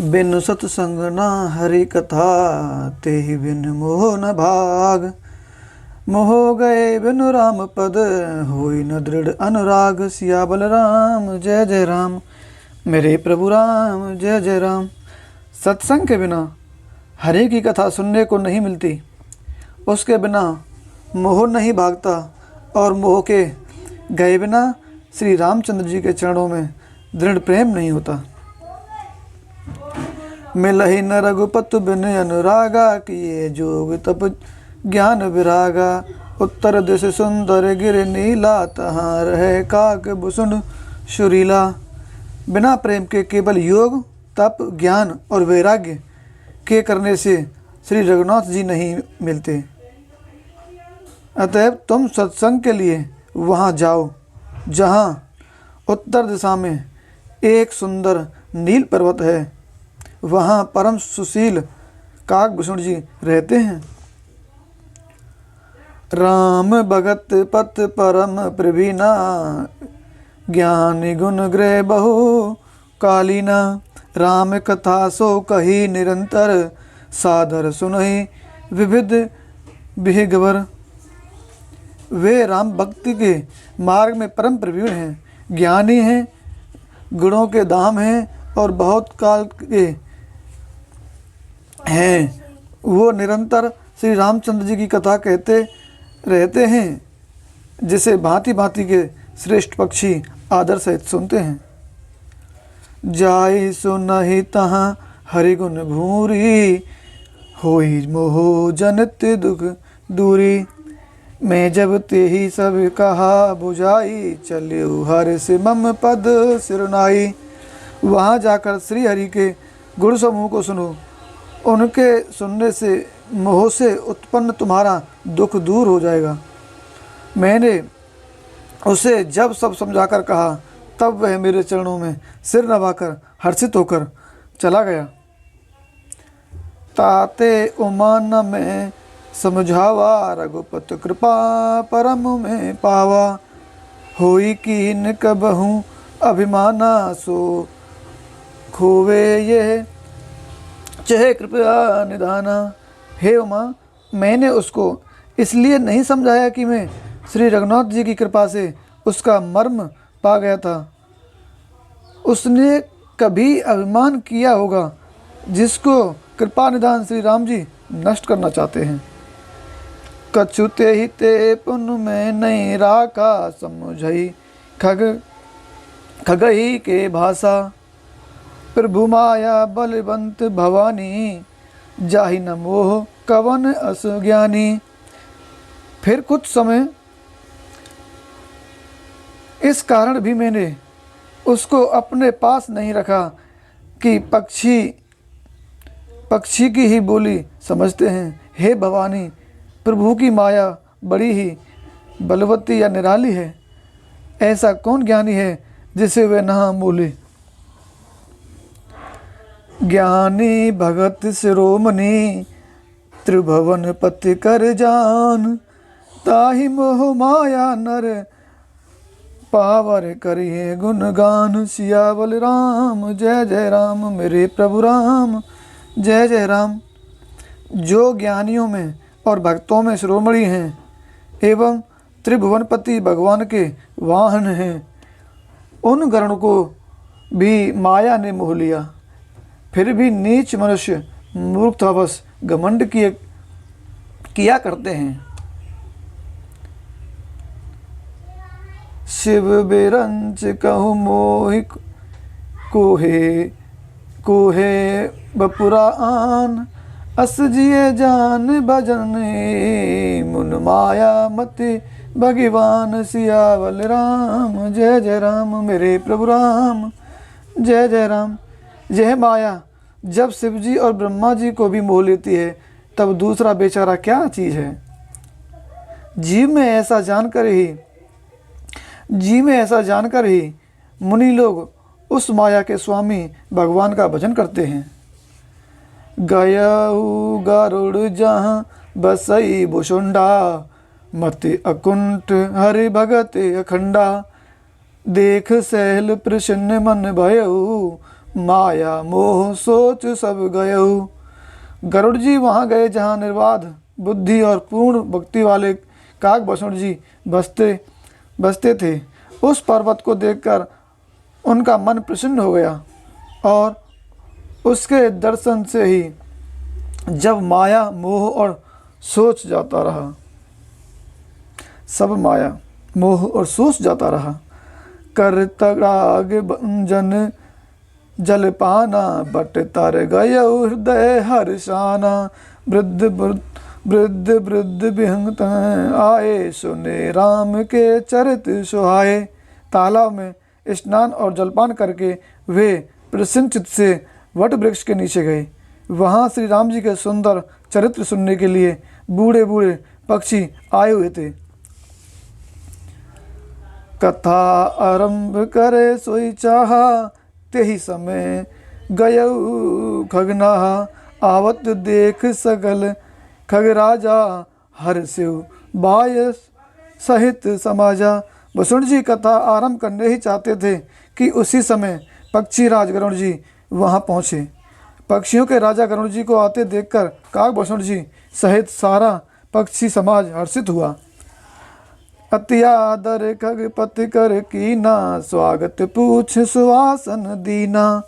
बिनु सतसंग न हरि कथा, तेहि बिन मोह न भाग। मोह गए बिनु राम पद, होई न दृढ़ अनुराग। सिया बलराम जय जय राम, मेरे प्रभु राम जय जय राम। सत्संग के बिना हरि की कथा सुनने को नहीं मिलती, उसके बिना मोह नहीं भागता, और मोह के गए बिना श्री रामचंद्र जी के चरणों में दृढ़ प्रेम नहीं होता। मिलहि न रघुपति बिन अनुरागा, किए जोग तप ज्ञान विरागा। उत्तर दिश सुंदर गिर नीला, तहाँ रहे काक भूषण सुरीला। बिना प्रेम के केवल योग तप ज्ञान और वैराग्य के करने से श्री रघुनाथ जी नहीं मिलते। अतएव तुम सत्संग के लिए वहाँ जाओ जहाँ उत्तर दिशा में एक सुंदर नील पर्वत है। वहाँ परम सुशील काकभूषण जी रहते हैं। राम भगत पत परम प्रवीणा, ज्ञानी गुण ग्रह बहु कालीना। राम कथा सो कही निरंतर, सादर सुनहि विविध विहिगवर। वे राम भक्ति के मार्ग में परम प्रवीण हैं, ज्ञानी हैं, गुणों के धाम हैं और बहुत काल के हैं। वो निरंतर श्री रामचंद्र जी की कथा कहते रहते हैं, जिसे भांति भांति के श्रेष्ठ पक्षी आदर सहित सुनते हैं। जाई सुनहि तहाँ हरि गुण भूरी, होई मोह जनित दुख दूरी। मैं जब ते ही सब कहा बुझाई, चलियो हरि से मम पद सिरनाई। वहाँ जाकर श्री हरि के गुण समूह को सुनो, उनके सुनने से मोह से उत्पन्न तुम्हारा दुख दूर हो जाएगा। मैंने उसे जब सब समझाकर कहा, तब वह मेरे चरणों में सिर नवाकर हर्षित होकर चला गया। ताते उमान में समझावा, रघुपत कृपा परम में पावा। होई कीन कबहूँ अभिमाना, सो खोवे ये चहे कृपया निधाना। हे उमा, मैंने उसको इसलिए नहीं समझाया कि मैं श्री रघुनाथ जी की कृपा से उसका मर्म पा गया था। उसने कभी अभिमान किया होगा, जिसको कृपा निधान श्री राम जी नष्ट करना चाहते हैं। कछुते ही ते पुन में नहीं राका, समझई खगही के भाषा। प्रभु माया बलवंत भवानी, जाहि न मोह कवन असज्ञानी। फिर कुछ समय इस कारण भी मैंने उसको अपने पास नहीं रखा कि पक्षी की ही बोली समझते हैं। हे भवानी, प्रभु की माया बड़ी ही बलवती या निराली है। ऐसा कौन ज्ञानी है जिसे वे न बोले। ज्ञानी भगत शिरोमणि, त्रिभुवन पति कर जान। ताहि मोह माया नर, पावर करिए गुणगान। सिया बलराम जय जय राम, मेरे प्रभु राम जय जय राम। जो ज्ञानियों में और भक्तों में शिरोमणि हैं एवं त्रिभुवनपति भगवान के वाहन हैं, उन गण को भी माया ने मोह लिया। फिर भी नीच मनुष्य मूर्खतावश घमंड किया करते हैं। शिव बिरंच कहु मोहि कोहे बपुरा आन। अस जिए जान भजन, मुन माया मति भगवान। सिया बलराम जय जय राम, मेरे प्रभु राम जय जय राम। यह माया जब शिव जी और ब्रह्मा जी को भी मोह लेती है, तब दूसरा बेचारा क्या चीज़ है। जीव में ऐसा जानकर ही मुनि लोग उस माया के स्वामी भगवान का भजन करते हैं। गयऊ गरुड़ जहाँ बसई भुषुंडा, मति अकुंठ हरि भगत अखंडा। देख सहल प्रसन्न मन भयऊ, माया मोह सोच सब गयऊ। गरुड़ जी वहाँ गए जहाँ निर्बाध बुद्धि और पूर्ण भक्ति वाले काकभूषण जी बसते थे। उस पर्वत को देखकर उनका मन प्रसन्न हो गया और उसके दर्शन से ही जब माया मोह और सोच जाता रहा, सब माया मोह और सोच जाता रहा। कर तड़ाग जन जल पाना, बट तर गय हृदय हर्षाना। वृद्ध वृद्ध वृद्ध विहंगत आए, सुने राम के चरित सुहाए। तालाब में स्नान और जलपान करके वे प्रसन्न चित्त से वट वृक्ष के नीचे गए। वहाँ श्री राम जी के सुंदर चरित्र सुनने के लिए बूढ़े बूढ़े पक्षी आए हुए थे। कथा आरंभ करे सोई चाहा, तेहि समय गयऊ खगनाहा। आवत देख सकल खग राजा, हर्षिव बाय सहित समाजा। वसुण जी कथा आरंभ करने ही चाहते थे कि उसी समय पक्षी राज गरुड़ जी वहां पहुंचे। पक्षियों के राजा गरुड़ जी को आते देखकर काकभूषण जी सहित सारा पक्षी समाज हर्षित हुआ। अति आदर खगपति कर कीना, स्वागत पूछ सुवासन दीना।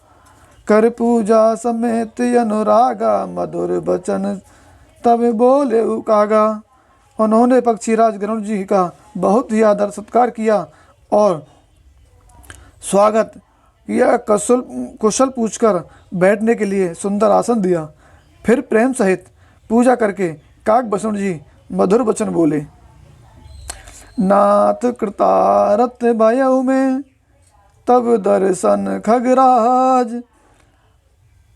कर पूजा समेत अनुरागा, मधुर बचन तब बोले कागा। उन्होंने पक्षीराज गरुड़ जी का बहुत ही आदर सत्कार किया और स्वागत किया, कुशल पूछकर बैठने के लिए सुंदर आसन दिया। फिर प्रेम सहित पूजा करके काकभूषण जी मधुर वचन बोले। नाथ कृतारथ भयऊ में, तब दर्शन खगराज।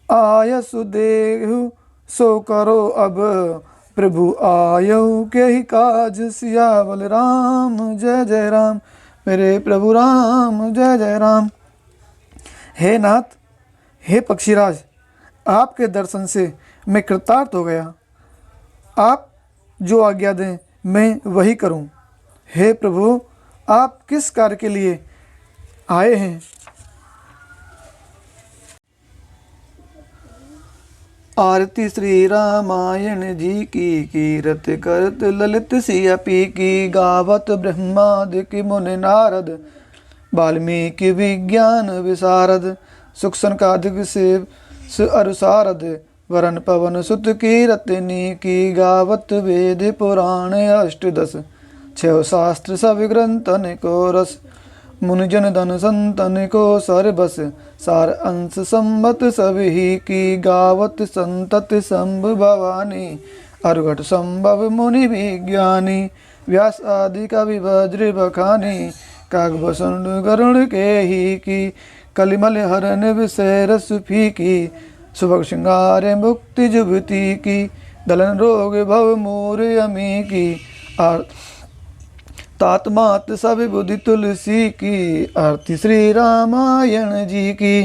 आयसु देहु सो करो अब, प्रभु आयऊ के ही काज। सियावल राम जय जय राम, मेरे प्रभु राम जय जय राम। हे नाथ, हे पक्षीराज, आपके दर्शन से मैं कृतार्थ हो गया। आप जो आज्ञा दें मैं वही करूं। हे प्रभु, आप किस कार्य के लिए आए हैं? आरती श्री रामायण जी की, कीरत करत ललित सिया पी की। गावत ब्रह्मादि मुनि नारद, वाल्मीकि विज्ञान विशारद। सुख सनकादिक से अरुसारद, वरन पवन सुत कीरतनी की। गावत वेद पुराण अष्टदश, छह शास्त्र सब ग्रंथन को रस। मुनिजन धन संतन को सरबस, सार अंश संबत सभी की। गावत संतत संभ भवानी, अरुघट संभव मुनि विज्ञानी। व्यास आदि कवि वज्र बखानी, काकभूषण गरुड़ के ही की। कलिमल हरन विषय रस फीकी, सुभग श्रृंगार मुक्ति जुभती की। दलन रोग भव मोर अमी की, तात्मात सब बुद्धि तुलसी की। आरती श्री रामायण जी की।